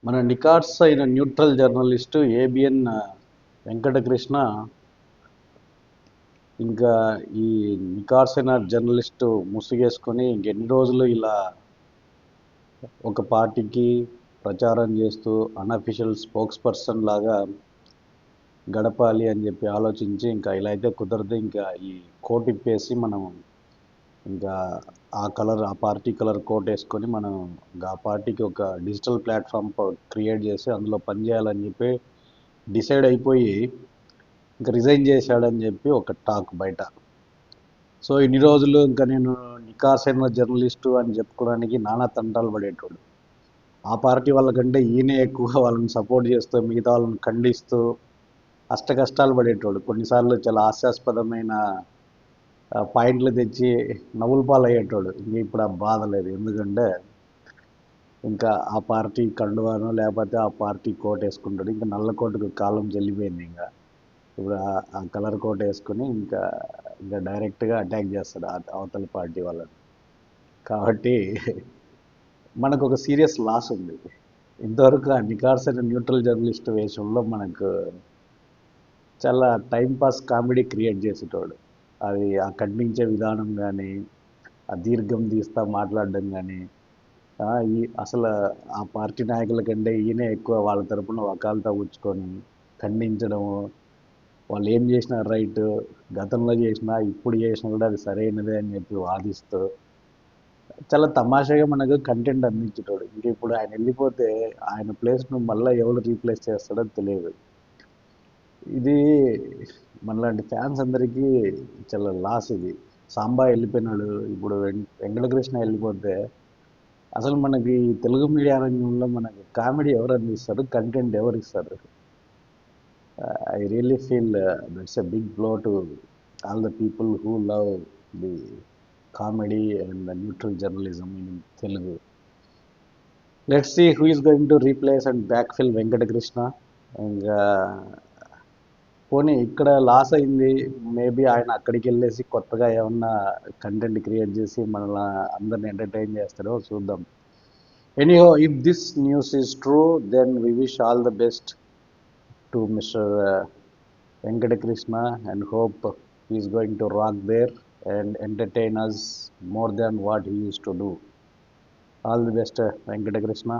మన నికార్స్ అయిన neutral journalist ABN Venkatakrishna ఇంకా ఈ నికార్స్ అయిన జర్నలిస్టు ముసుగేసుకొని ఇంకెన్ని రోజులు ఇలా ఒక పార్టీకి ప్రచారం చేస్తూ అన్అఫీషియల్ స్పోక్స్ పర్సన్ లాగా గడపాలి అని చెప్పి ఆలోచించి ఇంకా ఇలా అయితే కుదరదు, ఇంకా ఈ కోట్ ఇప్పేసి మనం ఇంకా ఆ పార్టీ కలర్ కోట్ వేసుకొని మనం ఇంకా ఆ పార్టీకి ఒక డిజిటల్ ప్లాట్ఫామ్ క్రియేట్ చేసి అందులో పనిచేయాలని చెప్పి డిసైడ్ అయిపోయి ఇంకా రిజైన్ చేశాడని చెప్పి ఒక టాక్ బయట. సో ఇన్ని రోజులు ఇంకా నేను నికార్సైన జర్నలిస్టు అని చెప్పుకోవడానికి నానా తంటాలు పడేటోడు. ఆ పార్టీ వాళ్ళకంటే ఈయనే ఎక్కువ వాళ్ళని సపోర్ట్ చేస్తూ మిగతా వాళ్ళని ఖండిస్తూ అష్ట కష్టాలు పడేటోడు. కొన్నిసార్లు చాలా హాస్యాస్పదమైన పాయింట్లు తెచ్చి నవ్వుల పాలయ్యేటోడు. ఇంక ఇప్పుడు ఆ బాధ లేదు, ఎందుకంటే ఇంకా ఆ పార్టీ కండువాను లేకపోతే ఆ పార్టీ కోట్ వేసుకుంటాడు. ఇంకా నల్ల కోటుకు కాలం చెల్లిపోయింది. ఇంకా ఇప్పుడు ఆ కలర్ కోట్ వేసుకుని ఇంకా డైరెక్ట్గా అటాక్ చేస్తాడు అవతల పార్టీ వాళ్ళని. కాబట్టి మనకు ఒక సీరియస్ లాస్ ఉంది. ఇంతవరకు ఆ నికార్స్ అయిన న్యూట్రల్ జర్నలిస్ట్ వేషంలో మనకు చాలా టైంపాస్ కామెడీ క్రియేట్ చేసేటోడు. అది ఆ ఖండించే విధానం కానీ, ఆ దీర్ఘం తీస్తా మాట్లాడడం కానీ, అసలు ఆ పార్టీ నాయకుల కంటే ఈయనే ఎక్కువ వాళ్ళ తరపున వకాల్తా పుచ్చుకొని ఖండించడము, వాళ్ళు ఏం చేసినా రైట్, గతంలో చేసినా ఇప్పుడు చేసినా కూడా అది సరైనదే అని చెప్పి వాదిస్తూ చాలా తమాషాగా మనకు కంటెంట్ అందించేటోడు. ఇంక ఇప్పుడు ఆయన వెళ్ళిపోతే ఆయన ప్లేస్ను మళ్ళీ ఎవరు రీప్లేస్ చేస్తాడో తెలియదు. ఇది మనలాంటి ఫ్యాన్స్ అందరికీ చాలా లాస్ ఇది. సాంబా వెళ్ళిపోయినాడు, ఇప్పుడు వెంకటకృష్ణ వెళ్ళిపోతే అసలు మనకి తెలుగు మీడియా రంగంలో మనకి కామెడీ ఎవరు అందిస్తారు, కంటెంట్ ఎవరు ఇస్తారు? I really feel that's a big blow to all the people who love the comedy and the neutral journalism in Telugu. Let's see who is going to replace and backfill Venkatakrishna. ఇంకా పోనీ ఇక్కడ loss అయింది, maybe ఆయన అక్కడికి వెళ్ళేసి కొత్తగా ఏమన్నా content create చేసి మనల్ని అందరిని ఎంటర్టైన్ చేస్తారో చూద్దాం. Anyhow, if this news is true, then we wish all the best to mister Venkatakrishna and hope he is going to rock there and entertain us more than what he used to do. All the best, Venkatakrishna.